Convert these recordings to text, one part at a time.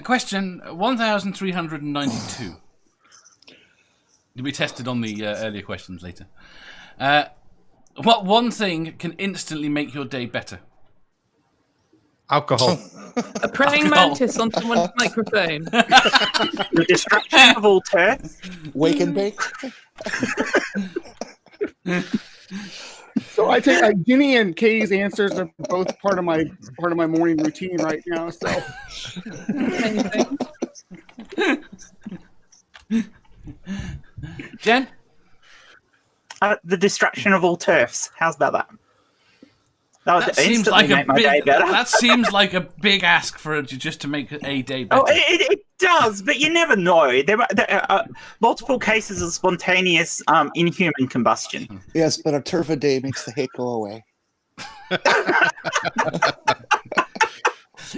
Question 1392. You'll be tested on the earlier questions later. What one thing can instantly make your day better? Alcohol. A praying mantis on someone's microphone. The distraction of all turfs. Wake and bake. So I take Ginny and Katie's answers are both part of my morning routine right now. So Jen? The distraction of all turfs. How's about that? That seems like make my day better. that seems like a big ask for just to make a day better. Oh, it does, but you never know. There are multiple cases of spontaneous inhuman combustion. Yes, but a turf a day makes the hate go away.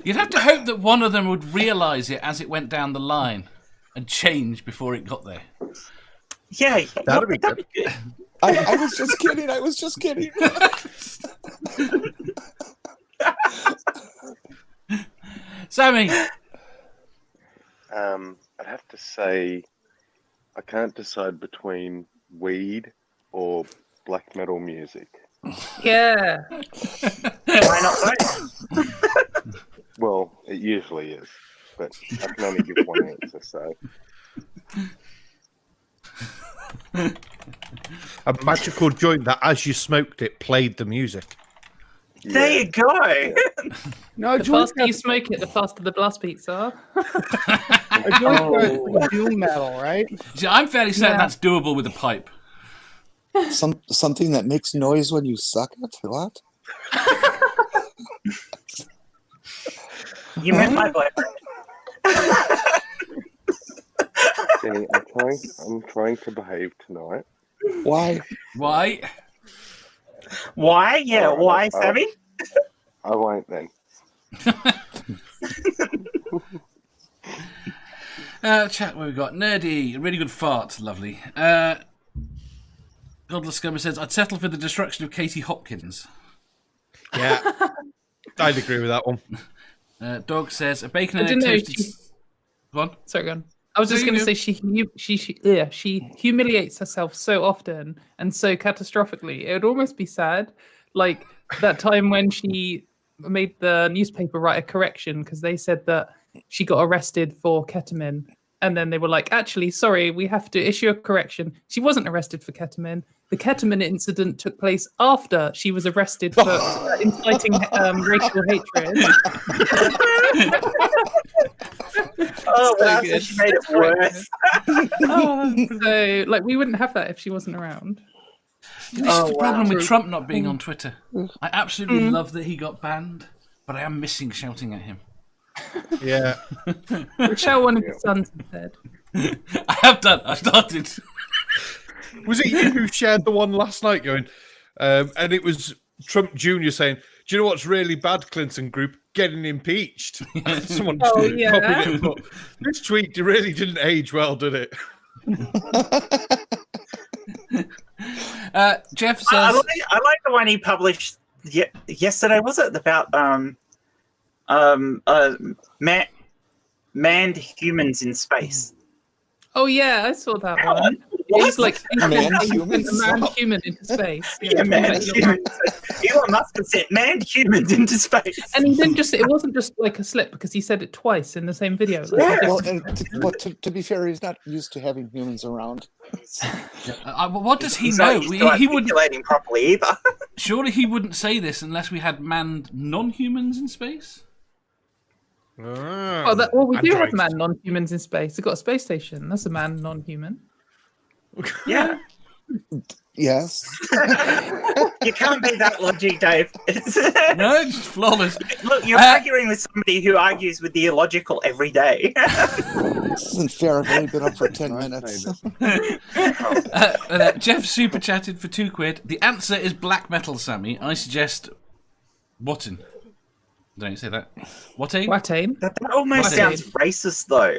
You'd have to hope that one of them would realise it as it went down the line and change before it got there. Yeah, That'd be good. I was just kidding. Sammy? I'd have to say I can't decide between weed or black metal music. Yeah. why not both? Well, it usually is, but I can only give one answer, so... A magical joint that, as you smoked it, played the music. There you go. no, The faster you smoke it, the faster the blast beats are. a joint doom metal, right? See, I'm fairly certain that's doable with a pipe. Something that makes noise when you suck it. What? You meant my boyfriend. Jenny, I'm trying to behave tonight. Why? Why? Why? Yeah, why, Sammy? I won't then. Chat, what we got? Nerdy, really good fart, lovely. Godless Scummer says, I'd settle for the destruction of Katie Hopkins. Yeah, I'd agree with that one. Dog says, a bacon and I egg don't know. toasted... Go on. Sorry, go on. I was just going to say she humiliates herself so often and so catastrophically. It would almost be sad, like that time when she made the newspaper write a correction because they said that she got arrested for ketamine, and then they were like, "Actually, sorry, we have to issue a correction. She wasn't arrested for ketamine. The ketamine incident took place after she was arrested for inciting racial hatred." Oh, wow, so she made it worse. So, like, we wouldn't have that if she wasn't around. This is the problem with Trump not being on Twitter. I absolutely love that he got banned, but I am missing shouting at him. Yeah. Michelle, one of his sons, said. I have done. I started. Was it you who shared the one last night going, and it was Trump Jr. saying, do you know what's really bad, Clinton group? Getting impeached. Someone copied it. But this tweet really didn't age well, did it? Jeff says... I like the one he published yesterday, was it? About manned humans in space. Oh yeah, I saw that one. He's like a manned human into space. Yeah, manned humans. Elon Musk sent manned humans into space. And he didn't it wasn't just like a slip because he said it twice in the same video. Yeah. Well, to be fair, he's not used to having humans around. What does he know? He wouldn't properly either. Surely he wouldn't say this unless we had manned non-humans in space. We do have manned non-humans in space. We've got a space station. That's a manned non-human. Yeah. Yes. You can't be that logic, Dave. No, it's flawless. Look, you're arguing with somebody who argues with the illogical every day. This isn't fair. I've only been up for 10 minutes. Jeff super chatted for £2. The answer is black metal, Sammy. I suggest Watton. Don't you say that? Watane? Watane. That almost sounds racist, though.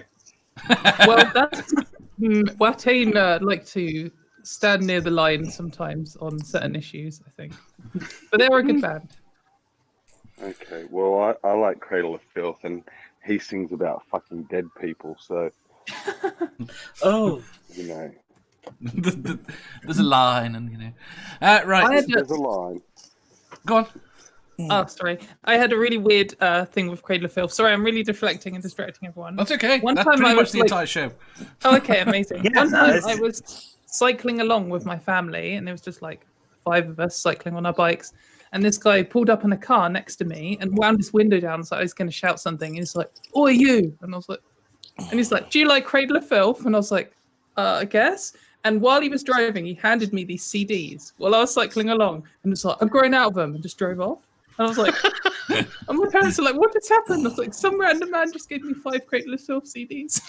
Well, that's Watane like to stand near the line sometimes on certain issues, I think. But they were a good band. Okay, well, I like Cradle of Filth, and he sings about fucking dead people. So, Oh, you know, There's a line, and right. there's a line. Go on. Oh, sorry. I had a really weird thing with Cradle of Filth. Sorry, I'm really deflecting and distracting everyone. That's okay. One That's time pretty I much was the like- entire show. Oh, okay, amazing. Yeah, One no, time it's- I was cycling along with my family, and there was just like 5 of us cycling on our bikes. And this guy pulled up in a car next to me and wound his window down, so I was going to shout something. And he's like, "Oi, you!" And I was like, and he's like, "Do you like Cradle of Filth?" And I was like, I guess. And while he was driving, he handed me these CDs while I was cycling along, and it's like, "I've grown out of them," and just drove off. And I was like, and my parents are like, "What just happened?" I was like, "Some random man just gave me 5 Cradle of Filth CDs."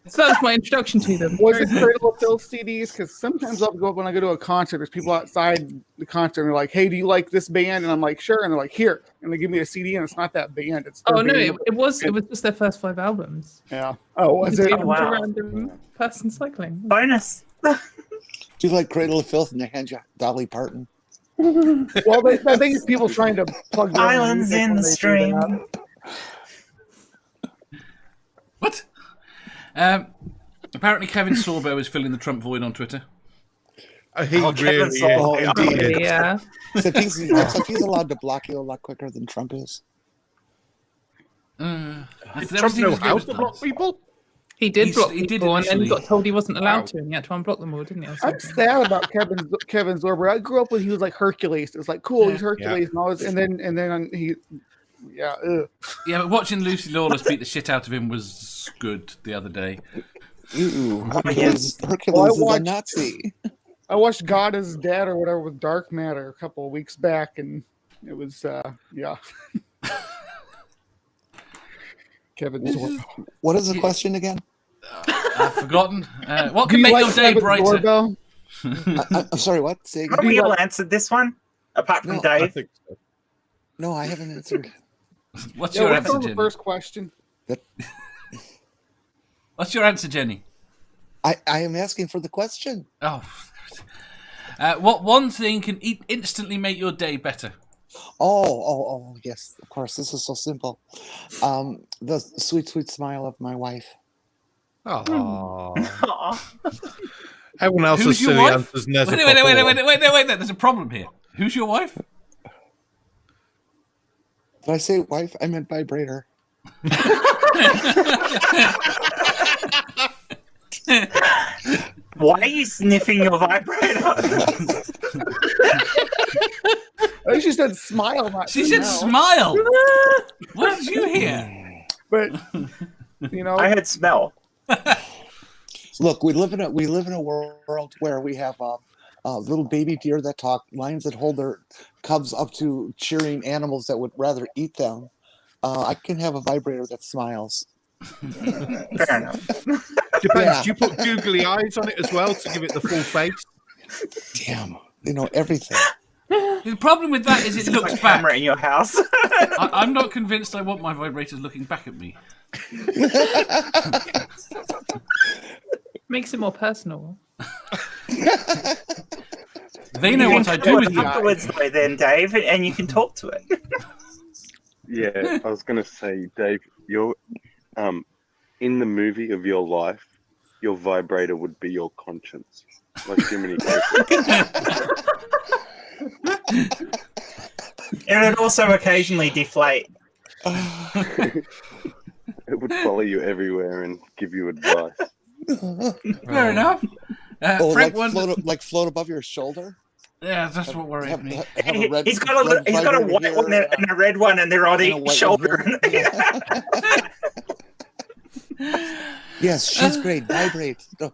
So that was my introduction to them. Was it Cradle of Filth CDs? Because sometimes I'll go up when I go to a concert. There's people outside the concert and they're like, "Hey, do you like this band?" And I'm like, "Sure." And they're like, "Here," and they give me a CD, and it's not that band. It's their Oh no, band. it was just their first 5 albums. Yeah. Oh, was It's it? even wow. a random person cycling. bonus. Do you like Cradle of Filth and they hand you Dolly Parton? Well, I think it's people trying to plug their own Islands music in when the they do stream. that. What? Apparently, Kevin Sorbo is filling the Trump void on Twitter. He Oh, Kevin really Saul. is. Oh, indeed. Yeah. Except he's allowed to block you a lot quicker than Trump is. That's Trump know everything how he's to done. block people? He did He's- block he did people, and then he initially. got told he wasn't allowed Wow. to, and he had to unblock them all, didn't he? or I'm something? sad about Kevin Zorber. I grew up with he was like Hercules. It was like cool, he's Yeah. Hercules, and all this, and then he, yeah. Ugh. Yeah, but watching Lucy Lawless beat the shit out of him was good the other day. Ooh, yes. Hercules Well, I is a watched- Nazi. I watched God is Dead or whatever with Dark Matter a couple of weeks back, and it was yeah. Kevin Zorber. What is the question again? I've forgotten. What Do can you make like your day Kevin brighter? Zorbo? I'm sorry, what? Say again? Have we all answered this one? Apart from No, I Dave. think so. No, I haven't answered. What's Yeah, your what's answer, on the Jenny? first question? What's your answer, Jenny? I am asking for the question. Oh. What one thing can instantly make your day better? Oh, yes, of course. This is so simple. The sweet, sweet smile of my wife. Aw. Aw. Everyone else's Who's your silly wife? answers never Wait, pop up. wait. There's a problem here. Who's your wife? Did I say wife? I meant vibrator. Why are you sniffing your vibrator? Oh, she said smile, not She said smell. smile. What did you hear? But you know, I heard smell. Look, we live in a world where we have little baby deer that talk, lions that hold their cubs up to cheering animals that would rather eat them. I can have a vibrator that smiles. Fair enough. Depends. Yeah. Do you put googly eyes on it as well to give it the full face? Damn, everything. The problem with that is it Like looks a back. camera in your house. I'm not convinced I want my vibrators looking back at me. Makes it more personal. They know what I do with them. afterwards, though, then Dave, and you can talk to it. Yeah, I was gonna say, Dave, you're in the movie of your life, your vibrator would be your conscience. Like Jiminy Cricket. And it also occasionally deflate. It would follow you everywhere and give you advice. Fair enough. Frank float above your shoulder. Yeah, that's what worries me. Have a red, He's got a vibrator white here, one and a red one, and they're on and a each white shoulder. one Yes, she's great. Vibrate. No,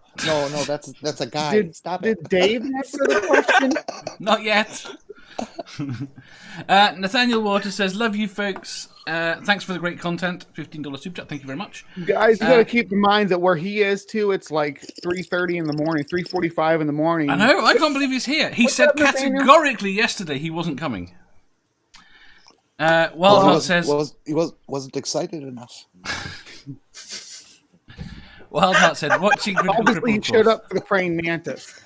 that's a guy. Stop it. did Dave answer the question? Not yet. Nathaniel Waters says, "Love you, folks. Thanks for the great content. $15 super chat. Thank you very much." Guys, you got to keep in mind that where he is too, it's like 3:30 in the morning, 3:45 in the morning. I know. I can't believe he's here. He What's said up, Nathaniel? categorically yesterday he wasn't coming. Wildheart says, he wasn't excited enough. Wildheart said, watching Critical Obviously, he Cripple, showed of course. up for the praying mantis.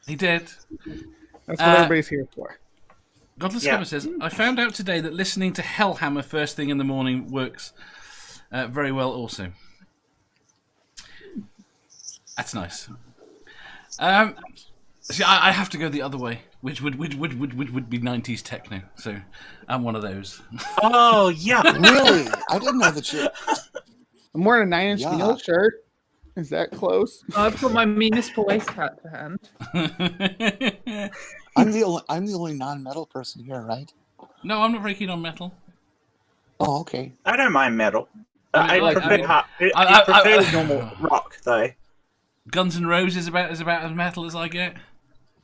He did. That's what everybody's here for. Godless Scammer says, I found out today that listening to Hellhammer first thing in the morning works very well also. That's nice. See, I have to go the other way, which would be 90s techno. So I'm one of those. Oh, yeah. Really? I didn't know that you. I'm wearing a 9-inch Neil shirt. Is that close? I've got my municipal waste hat to hand. I'm the only non-metal person here, right? No, I'm not very keen on metal. Oh, okay. I don't mind metal. I prefer normal rock, though. Guns N' Roses is about as metal as I get.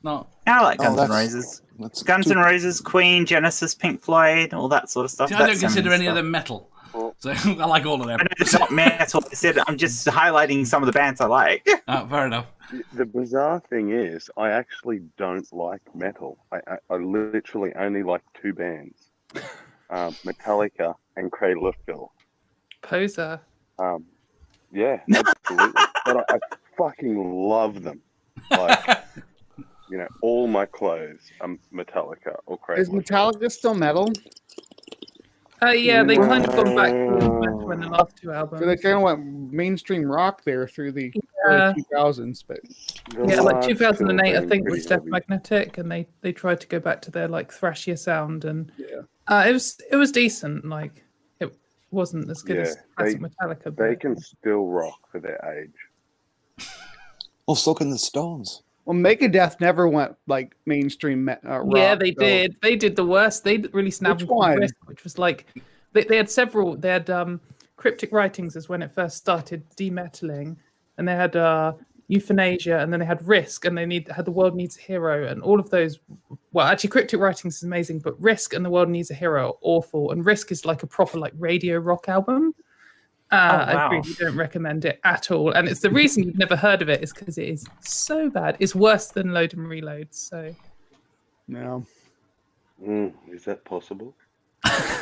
Not. I like Guns N' Roses. Guns N' Roses, Queen, Genesis, Pink Floyd, all that sort of stuff. See, I don't consider any of them metal. So I like all of them. I know it's not metal. I'm just highlighting some of the bands I like. Fair enough. The bizarre thing is, I actually don't like metal. I literally only like two bands, Metallica and Cradle of Filth. Poser. Yeah, absolutely. But I fucking love them. Like, all my clothes are Metallica or Cradle. Is Metallica still metal? Yeah, they kind of gone back to metal in the last two albums. So they kind of went mainstream rock there through the early 2000s, but like 2008, I think was Death Magnetic, and they tried to go back to their like thrashier sound, and it was decent. Like it wasn't as good as classic Metallica. But they can still rock for their age. Well, so can the Stones. Well, Megadeth never went like mainstream rock. Yeah, they did. They did the worst. They really snapped Risk, which was like they had several. They had Cryptic Writings is when it first started demetaling, and they had Euthanasia, and then they had Risk, and they had The World Needs a Hero, and all of those. Well, actually, Cryptic Writings is amazing, but Risk and The World Needs a Hero are awful, and Risk is like a proper like radio rock album. I really don't recommend it at all, and it's the reason you've never heard of it is because it is so bad. It's worse than Load and Reload. So, no, is that possible?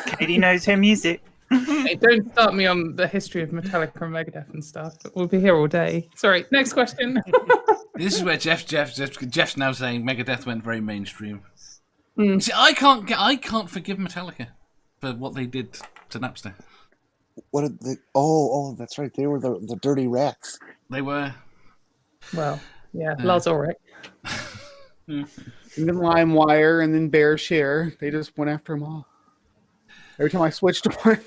Katie knows her music. Hey, don't start me on the history of Metallica and Megadeth and stuff. We'll be here all day. Sorry, next question. This is where Jeff's now saying Megadeth went very mainstream. See, I can't forgive Metallica for what they did to Napster. What did they? Oh, that's right. They were the dirty rats. They were. Well, yeah, Lars Ulrich. And then LimeWire, and then BearShare. They just went after them all. Every time I switched to one.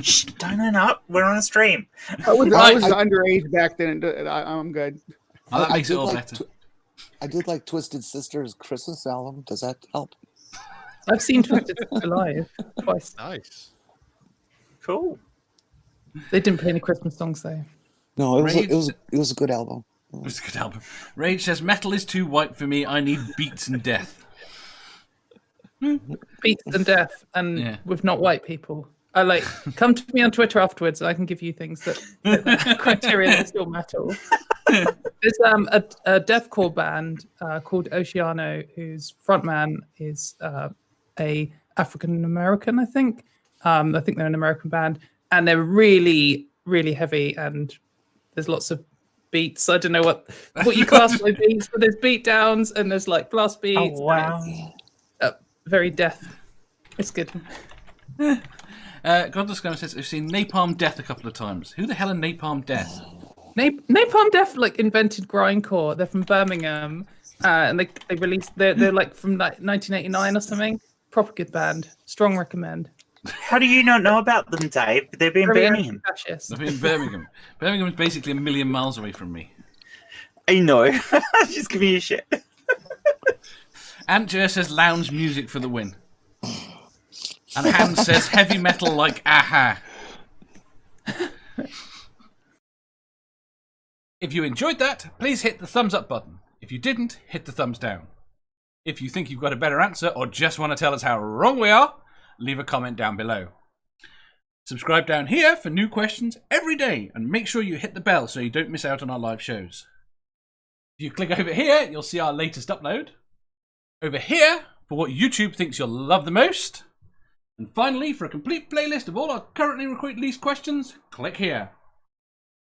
Shh, don't end up. We're on a stream. I was underage back then. I'm good. Oh, that makes it all better. I did like Twisted Sister's Christmas album. Does that help? I've seen Twisted Sister live twice. Nice. Cool. They didn't play any Christmas songs though. No, it was a good album. It was a good album. Rage says metal is too white for me. I need beats and death. Beats and death, and with not white people. I like come to me on Twitter afterwards, and I can give you things that criteria that are still metal. There's a deathcore band called Oceano, whose frontman is a African American, I think. I think they're an American band, and they're really, really heavy, and there's lots of beats. I don't know what you class by beats, but there's beat downs and there's like blast beats. Oh, wow. Very death. It's good. Godless Gunner says, I've seen Napalm Death a couple of times. Who the hell are Napalm Death? Napalm Death like invented grindcore. They're from Birmingham, and they released. They're like from like 1989 or something. Proper good band. Strong recommend. How do you not know about them, Dave? They've been in Birmingham. They've been in Birmingham. Birmingham is basically 1 million miles away from me. I know. Just give me a shit. Ant Jer says lounge music for the win. And Hans says heavy metal like Aha. If you enjoyed that, please hit the thumbs up button. If you didn't, hit the thumbs down. If you think you've got a better answer or just want to tell us how wrong we are, leave a comment down below. Subscribe down here for new questions every day and make sure you hit the bell so you don't miss out on our live shows. If you click over here, you'll see our latest upload. Over here, for what YouTube thinks you'll love the most. And finally, for a complete playlist of all our currently released questions, click here.